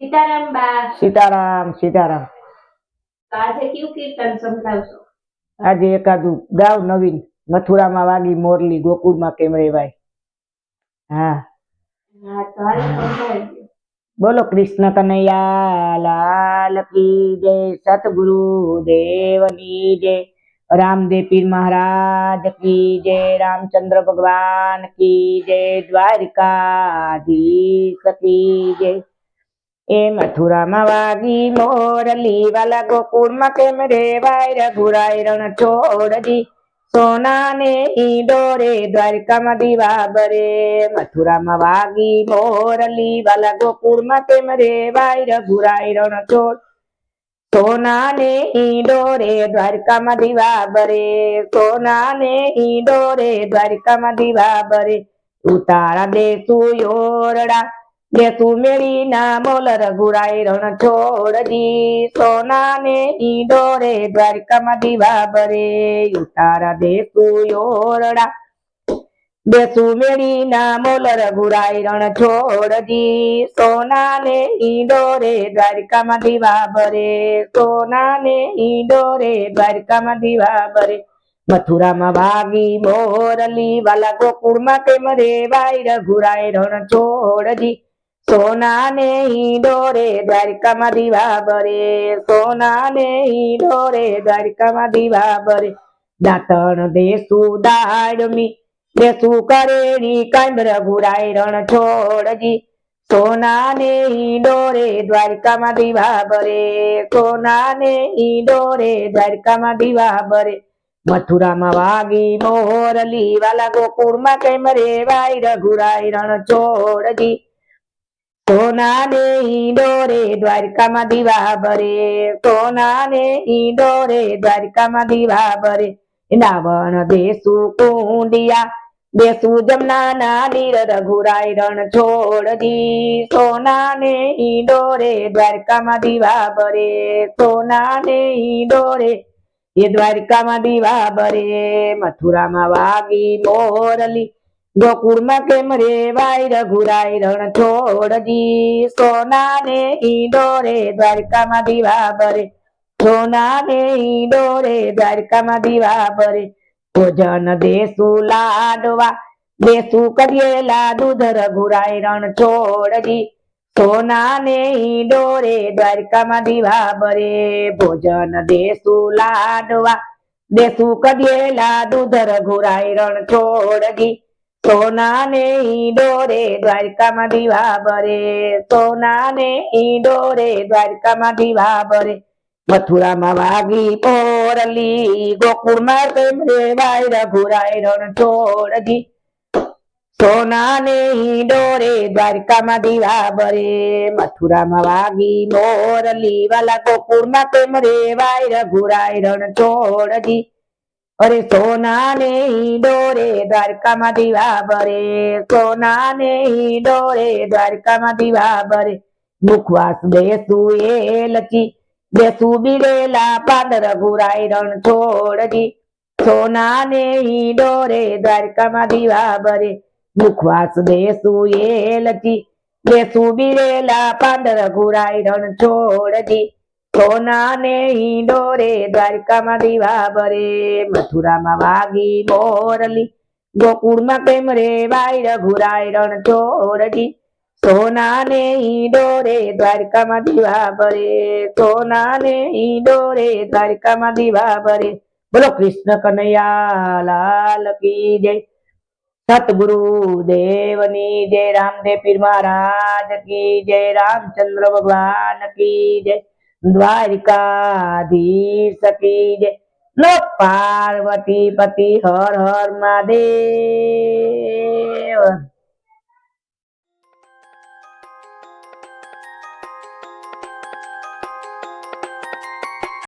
સીતારામ બા. સીતારામ સીતારામ. આજે કેવું કીર્તન સંભળાવશો? આજે એકાદું ગાવ નવીન. મથુરામાં વાગી મોરલી, ગોકુળમાં કેમ રેવાય. હા હા તો હાલ સંભળાવી દો. બોલો કૃષ્ણ કનૈયા લાલ કી જય, સતગુરુ દેવની જય, રામદેવ પીર મહારાજ કી જય, રામચંદ્ર ભગવાન કી જય, દ્વારિકાધીશ કી જય. એ મથુરામાં વાગી મોરલી, વાલા ગોકુળમાં કેમ રેવાય, રઘુરાય રણ છોડજી, સોના ને ઈંડોરે દ્વારિકામાં દીવા બરે. મથુરામાં વાગી મોરલી, વાલા ગોકુળમાં કેમ રેવાય, રઘુરાય રણ છોડ, સોના ને ઈંડોરે દ્વારિકામાં દીવા બરે. સોના ને ઈંડોરે દ્વારિકામાં દીવા બરે. ઉતારા દેશું યોરડા, દેશું મેળી ના મોલ, રઘુરાય રણ છોડજી, સોના ને ઈંડોરે દ્વારિકામાં દીવા બરે. ઉતારા દેશું યોરડા, દેશું મેળી ના મોલ, રઘુરાય રણ છોડજી, સોના ને ઈંડોરે દ્વારિકામાં દીવા બરે. સોના ને ઈંડોરે દ્વારિકામાં દીવા બરે. મથુરામાં વાગી મોરલી, વાલા ગોકુળમાં કેમ રેવાય, રઘુરાય રણ છોડજી, સોના ને ઈંડોરે દ્વારિકામાં દીવા બરે. સોના ને ઈંડોરે દ્વારિકામાં દીવા બરે. દાંતણ દેશું દાડમી, દેશું કરેણી કાંડ, રઘુરાય રણ છોડજી, સોના ને ઈંડોરે દ્વારિકામાં દીવા બરે. સોના ને ઈંડોરે દ્વારિકામાં દીવા બરે. મથુરામાં વાગી મોરલી, વાલા ગોકુળમાં કેમ રેવાય, રઘુરાય રણ છોડજી, સોના ને ઈંડોરે દ્વારિકામાં દીવા બરે. સોના ને ઈંડોરે દ્વારિકામાં દીવા બરે. રાવણ દેશું કુંડિયા, દેશું જમના ના નીર, રઘુરાય રણ છોડજી, સોના ને ઈંડોરે દ્વારિકામાં દીવા બરે. સોના ને ઈંડોરે એ દ્વારિકામાં દીવા બરે. મથુરામાં વાગી મોરલી, ગોકુળમાં કેમ રેવાય, રઘુરાય રણ છોડજી, સોના ને ઈંડોરે દ્વારિકામાં દીવા બરે. સોના ને ઈંડોરે દ્વારિકામાં દીવા બરે. ભોજન દેશું લાડવા, દેશું કરિયેલા દૂધ, રઘુરાય રણ છોડજી, સોના ને ઈંડોરે દ્વારિકામાં દીવા બરે. ભોજન દેશું લાડવા, દેશું કરિયેલા દૂધ, રઘુરાય રણ છોડજી, સોના ને ઈંડોરે દ્વારિકામાં દીવા બરે. સોના ને ઈંડોરે દ્વારિકામાં દીવા બરે. મથુરામાં વાગી મોરલી, ગોકુળમાં કેમ રેવાય, રઘુરાય રણ છોડજી, સોના ને ઈંડોરે દ્વારિકામાં દીવા બરે. મથુરામાં વાગી મોરલી, વાલા ગોકુળમાં કેમ રેવાય, રઘુરાય રણ છોડજી, અરે સોના ને ઈંડોરે દ્વારિકામાં દીવા બરે. સોના ને ઈંડોરે દ્વારિકામાં દીવા બરે. મુખવાસ દેશું એલચી, દેશું બિરેલા પાન, રઘુરાય રણ છોડજી, સોના ને ઈંડોરે દ્વારિકામાં દીવા બરે. મુખવાસ દેશું એલચી, દેશું બિરેલા પાન, રઘુરાય રણ છોડજી, સોના ને ઈંડોરે દ્વારિકામાં દીવા બરે. મથુરામાં વાગી મોરલી, ગોકુળમાં કેમ રેવાય, રઘુરાય રણ છોડજી, સોના ને ઈંડોરે દ્વારિકામાં દીવા બરે. સોના ને ઈંડોરે દ્વારિકામાં દીવા બરે. બોલો કૃષ્ણ કનૈયા લાલ કી જય, સતગુરુ દેવની જય, રામદેવ પીર મહારાજ કી જય, રામચંદ્ર ભગવાન કી જય, દ્વારિકાધીશ કી જય. લો પાર્વતી પતિ હર હર મહાદેવ.